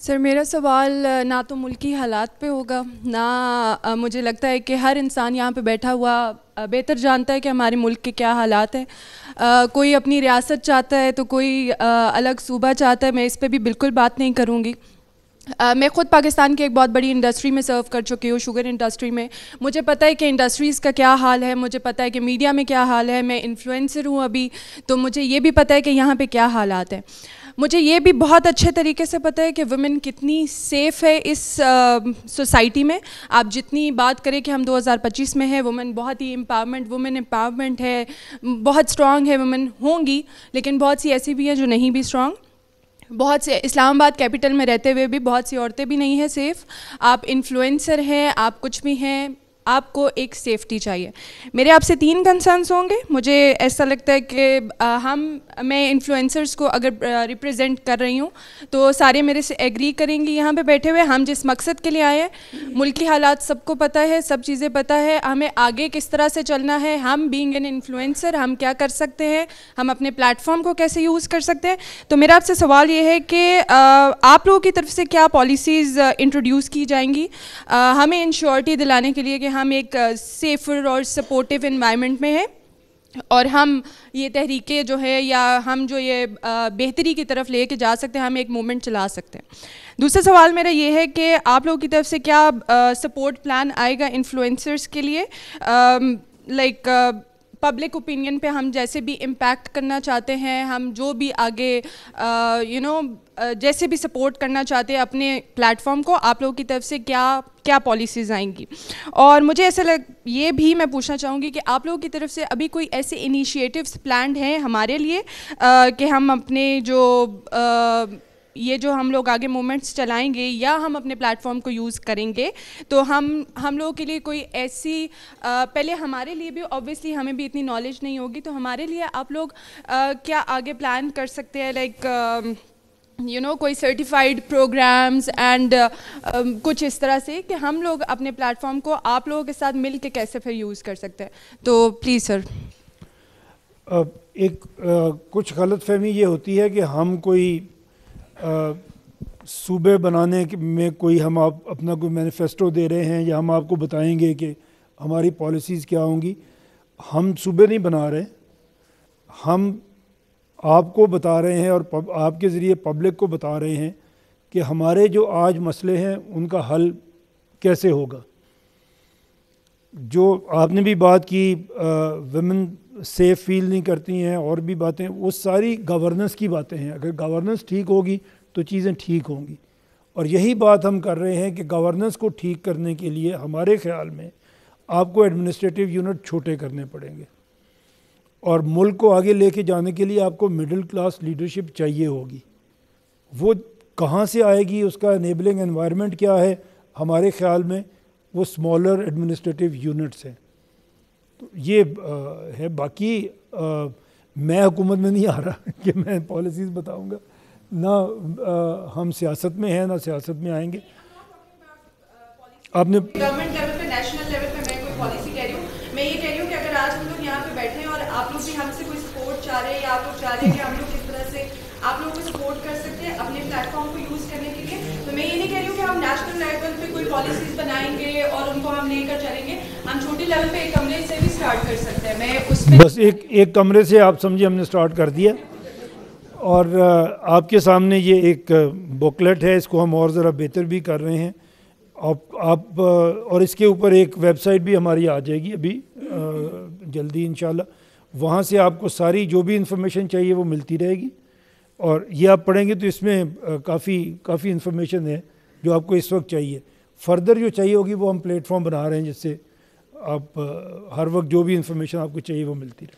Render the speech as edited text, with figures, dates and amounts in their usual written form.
Sir मेरा सवाल ना तो मुल्की हालात पे होगा ना मुझे लगता है कि हर इंसान यहाँ पे बैठा हुआ बेहतर जानता है कि हमारे मुल्क के क्या हालात हैं। कोई अपनी रियासत चाहता है तो कोई अलग सूबा चाहता है। मैं इस पे भी बिल्कुल बात नहीं करूँगी। मैं ख़ुद पाकिस्तान की एक बहुत बड़ी इंडस्ट्री में सर्व कर चुकी हूँ, शुगर इंडस्ट्री में। मुझे पता है कि इंडस्ट्रीज़ का क्या हाल है, मुझे पता है कि मीडिया में क्या हाल है। मैं इन्फ्लुएंसर हूँ अभी, तो मुझे ये भी पता है कि यहाँ पे क्या हालात हैं। मुझे ये भी बहुत अच्छे तरीके से पता है कि वुमेन कितनी सेफ़ है इस सोसाइटी में। आप जितनी बात करें कि हम 2025 में हैं, वुमेन बहुत ही वुमेन एम्पावरमेंट है, बहुत स्ट्रॉन्ग है, वुमेन होंगी, लेकिन बहुत सी ऐसी भी हैं जो नहीं भी स्ट्रॉन्ग। बहुत से इस्लामाबाद कैपिटल में रहते हुए भी बहुत सी औरतें भी नहीं हैं सेफ़। आप इन्फ्लुएंसर हैं, आप कुछ भी हैं, आपको एक सेफ्टी चाहिए। मेरे आपसे 3 कंसर्न्स होंगे। मुझे ऐसा लगता है कि मैं इन्फ्लुएंसर्स को अगर रिप्रेजेंट कर रही हूँ तो सारे मेरे से एग्री करेंगे यहाँ पे बैठे हुए। हम जिस मकसद के लिए आए हैं, मुल्क की हालात सबको पता है, सब चीज़ें पता है, हमें आगे किस तरह से चलना है। हम बीइंग एन इन्फ्लुएंसर हम क्या कर सकते हैं, हम अपने प्लेटफॉर्म को कैसे यूज़ कर सकते हैं। तो मेरा आपसे सवाल ये है कि आप लोगों की तरफ से क्या पॉलिसीज़ इंट्रोड्यूस की जाएंगी हमें इंश्योरिटी दिलाने के लिए कि हम एक सेफ़र और सपोर्टिव एनवायरनमेंट में हैं और हम ये तहरीकें जो है या हम जो ये बेहतरी की तरफ लेके जा सकते हैं, हम एक मूवमेंट चला सकते हैं। दूसरा सवाल मेरा ये है कि आप लोगों की तरफ से क्या सपोर्ट प्लान आएगा इन्फ्लुएंसर्स के लिए, लाइक पब्लिक ओपिनियन पे हम जैसे भी इम्पैक्ट करना चाहते हैं, हम जो भी आगे जैसे भी सपोर्ट करना चाहते हैं अपने प्लेटफॉर्म को, आप लोगों की तरफ से क्या क्या पॉलिसीज़ आएंगी। और मुझे ऐसा ये भी मैं पूछना चाहूँगी कि आप लोगों की तरफ से अभी कोई ऐसे इनिशिएटिव्स प्लान्ड हैं हमारे लिए कि हम अपने ये जो हम लोग आगे मूवमेंट्स चलाएंगे या हम अपने प्लेटफॉर्म को यूज़ करेंगे, तो हम लोगों के लिए कोई ऐसी पहले हमारे लिए भी ऑब्वियसली हमें भी इतनी नॉलेज नहीं होगी, तो हमारे लिए आप लोग क्या आगे प्लान कर सकते हैं, लाइक कोई सर्टिफाइड प्रोग्राम्स एंड कुछ इस तरह से कि हम लोग अपने प्लेटफॉर्म को आप लोगों के साथ मिल के कैसे फिर यूज़ कर सकते हैं। तो प्लीज़ सर। कुछ गलतफहमी ये होती है कि हम कोई सूबे बनाने में कोई हम अपना कोई मैनिफेस्टो दे रहे हैं या हम आपको बताएंगे कि हमारी पॉलिसीज़ क्या होंगी। हम सूबे नहीं बना रहे, हम आपको बता रहे हैं और आपके ज़रिए पब्लिक को बता रहे हैं कि हमारे जो आज मसले हैं उनका हल कैसे होगा। जो आपने भी बात की वुमेन सेफ़ फील नहीं करती हैं और भी बातें, वो सारी गवर्नेंस की बातें हैं। अगर गवर्नेंस ठीक होगी तो चीज़ें ठीक होंगी, और यही बात हम कर रहे हैं कि गवर्नेंस को ठीक करने के लिए हमारे ख़्याल में आपको एडमिनिस्ट्रेटिव यूनिट छोटे करने पड़ेंगे, और मुल्क को आगे लेके जाने के लिए आपको मिडिल क्लास लीडरशिप चाहिए होगी। वो कहाँ से आएगी, उसका एनेबलिंग एनवायरनमेंट क्या है, हमारे ख़्याल में वो स्मॉलर एडमिनिस्ट्रेटिव यूनिट्स हैं। तो ये है। बाकी मैं हुकूमत में नहीं आ रहा कि मैं पॉलिसीज़ बताऊंगा, ना हम सियासत में हैं ना सियासत में आएंगे। आपने गवर्नमेंट लेवल पे, नेशनल लेवल पे मैं कोई पॉलिसी कह रही हूँ, मैं ये कह रही हूँ कि अगर आज हम लोग यहाँ पे बैठे हैं और आप लोग भी हमसे कोई सपोर्ट चाह रहे हैं या आप लोग चाह रहे हैं कि हम लोग किस तरह से आप लोगों को सपोर्ट कर सकते हैं अपने प्लेटफॉर्म को यूज़ करने के लिए, तो मैं ये नहीं कह रही हूँ कि हम नेशनल लेवल पे कोई पॉलिसीज़ बनाएंगे और उनको हम लेकर चलेंगे। हम छोटे लेवल पे एक कमरे से भी स्टार्ट कर सकते हैं। मैं उसमें बस एक कमरे से आप समझिए हमने स्टार्ट कर दिया, और आपके सामने ये एक बुकलेट है, इसको हम और ज़रा बेहतर भी कर रहे हैं। आप और इसके ऊपर एक वेबसाइट भी हमारी आ जाएगी अभी जल्दी इंशाल्लाह। वहाँ से आपको सारी जो भी इंफॉर्मेशन चाहिए वो मिलती रहेगी, और ये आप पढ़ेंगे तो इसमें काफ़ी इंफॉर्मेशन है जो आपको इस वक्त चाहिए। फर्दर जो चाहिए होगी वो हम प्लेटफॉर्म बना रहे हैं जिससे आप हर वक्त जो भी इंफॉर्मेशन आपको चाहिए वो मिलती रहे।